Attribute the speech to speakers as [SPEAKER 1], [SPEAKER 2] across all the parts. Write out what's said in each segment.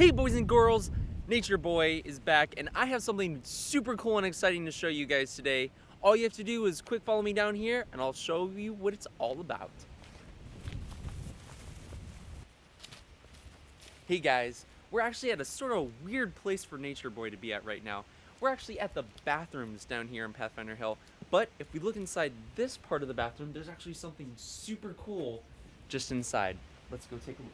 [SPEAKER 1] Hey boys and girls, Nature Boy is back and I have something super cool and exciting to show you guys today. All you have to do is quick follow me down here and I'll show you what it's all about. Hey guys, we're actually at a sort of weird place for Nature Boy to be at right now. We're actually at the bathrooms down here in Pathfinder Hill, but if we look inside this part of the bathroom, there's actually something super cool just inside. Let's go take a look.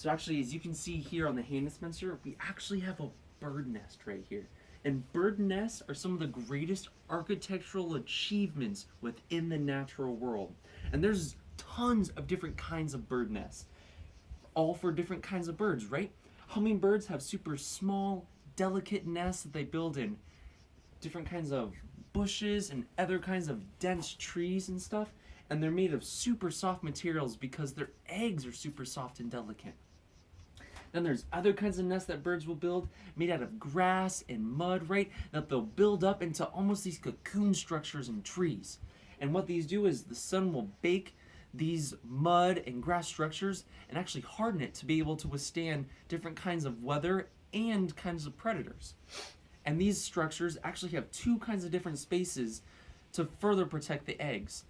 [SPEAKER 1] So actually, as you can see here on the hand dispenser, we actually have a bird nest right here. And bird nests are some of the greatest architectural achievements within the natural world. And there's tons of different kinds of bird nests, all for different kinds of birds, right? Hummingbirds have super small, delicate nests that they build in different kinds of bushes and other kinds of dense trees and stuff. And they're made of super soft materials because their eggs are super soft and delicate. Then there's other kinds of nests that birds will build made out of grass and mud, right? That they'll build up into almost these cocoon structures in trees. And what these do is the sun will bake these mud and grass structures and actually harden it to be able to withstand different kinds of weather and kinds of predators. And these structures actually have two kinds of different spaces to further protect the eggs.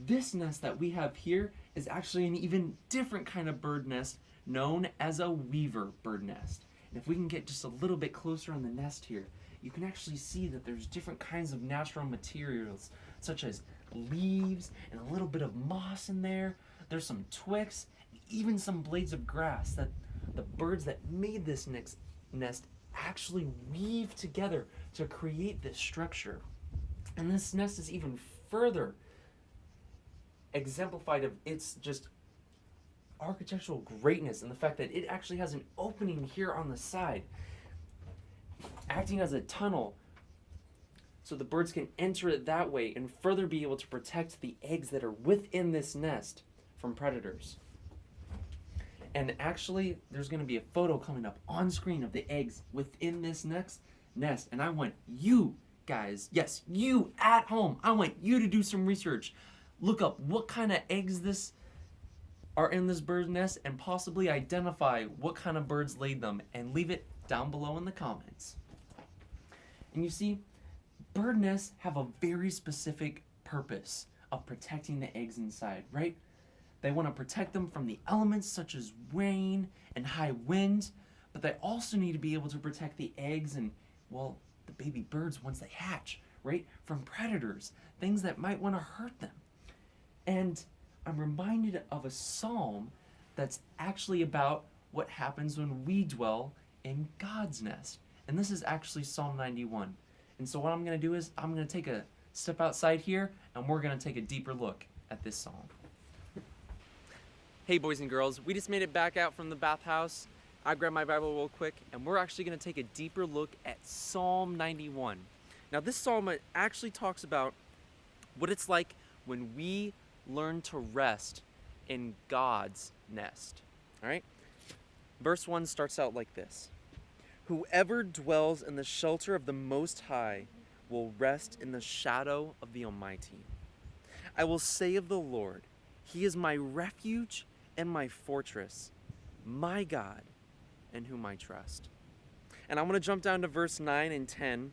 [SPEAKER 1] This nest that we have here is actually an even different kind of bird nest known as a weaver bird nest. And if we can get just a little bit closer on the nest here, you can actually see that there's different kinds of natural materials, such as leaves and a little bit of moss in there. There's some twigs, and even some blades of grass that the birds that made this nest actually weave together to create this structure. And this nest is even further exemplified of its just architectural greatness and the fact that it actually has an opening here on the side, acting as a tunnel so the birds can enter it that way and further be able to protect the eggs that are within this nest from predators. And actually, there's going to be a photo coming up on screen of the eggs within this nest, and I want you guys, yes, you at home, I want you to do some research. Look up what kind of eggs this are in this bird's nest and possibly identify what kind of birds laid them and leave it down below in the comments. And you see, bird nests have a very specific purpose of protecting the eggs inside, right? They want to protect them from the elements such as rain and high winds, but they also need to be able to protect the eggs and, well, the baby birds once they hatch, right? From predators, things that might want to hurt them. And I'm reminded of a psalm that's actually about what happens when we dwell in God's nest. And this is actually Psalm 91. And so what I'm going to do is I'm going to take a step outside here and we're going to take a deeper look at this psalm. Hey boys and girls, we just made it back out from the bathhouse. I grabbed my Bible real quick and we're actually going to take a deeper look at Psalm 91. Now this psalm actually talks about what it's like when we learn to rest in God's nest. All right? Verse 1 starts out like this. Whoever dwells in the shelter of the Most High will rest in the shadow of the Almighty. I will say of the Lord, He is my refuge and my fortress, my God, in whom I trust. And I'm going to jump down to verse 9 and 10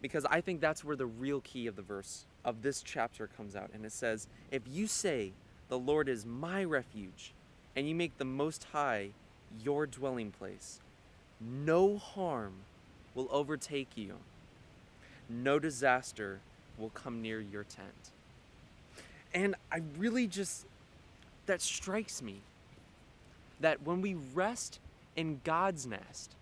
[SPEAKER 1] because I think that's where the real key of the verse of this chapter comes out. And it says, if you say, the Lord is my refuge, and you make the Most High your dwelling place, no harm will overtake you. No disaster will come near your tent. And I really that strikes me that when we rest in God's nest,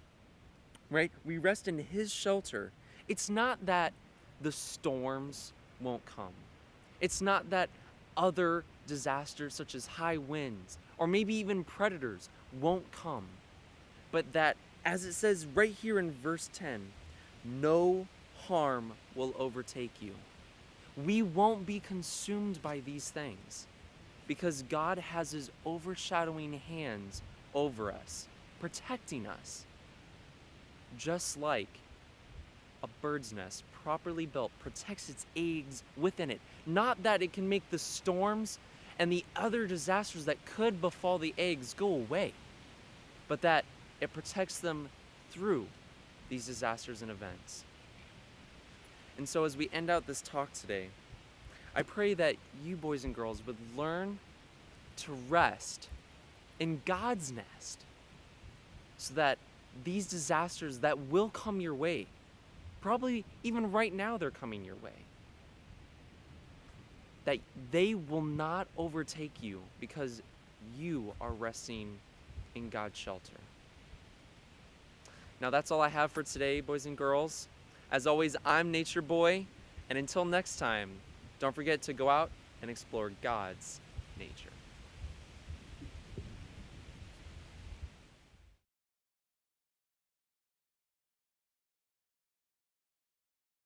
[SPEAKER 1] right, we rest in His shelter, it's not that the storms won't come. It's not that other disasters such as high winds or maybe even predators won't come, but that, as it says right here in verse 10, no harm will overtake you. We won't be consumed by these things because God has His overshadowing hands over us, protecting us, just like a bird's nest, properly built, protects its eggs within it. Not that it can make the storms and the other disasters that could befall the eggs go away, but that it protects them through these disasters and events. And so as we end out this talk today, I pray that you boys and girls would learn to rest in God's nest so that these disasters that will come your way, probably even right now they're coming your way, that they will not overtake you because you are resting in God's shelter. Now that's all I have for today, boys and girls. As always, I'm Nature Boy, and until next time, don't forget to go out and explore God's nature.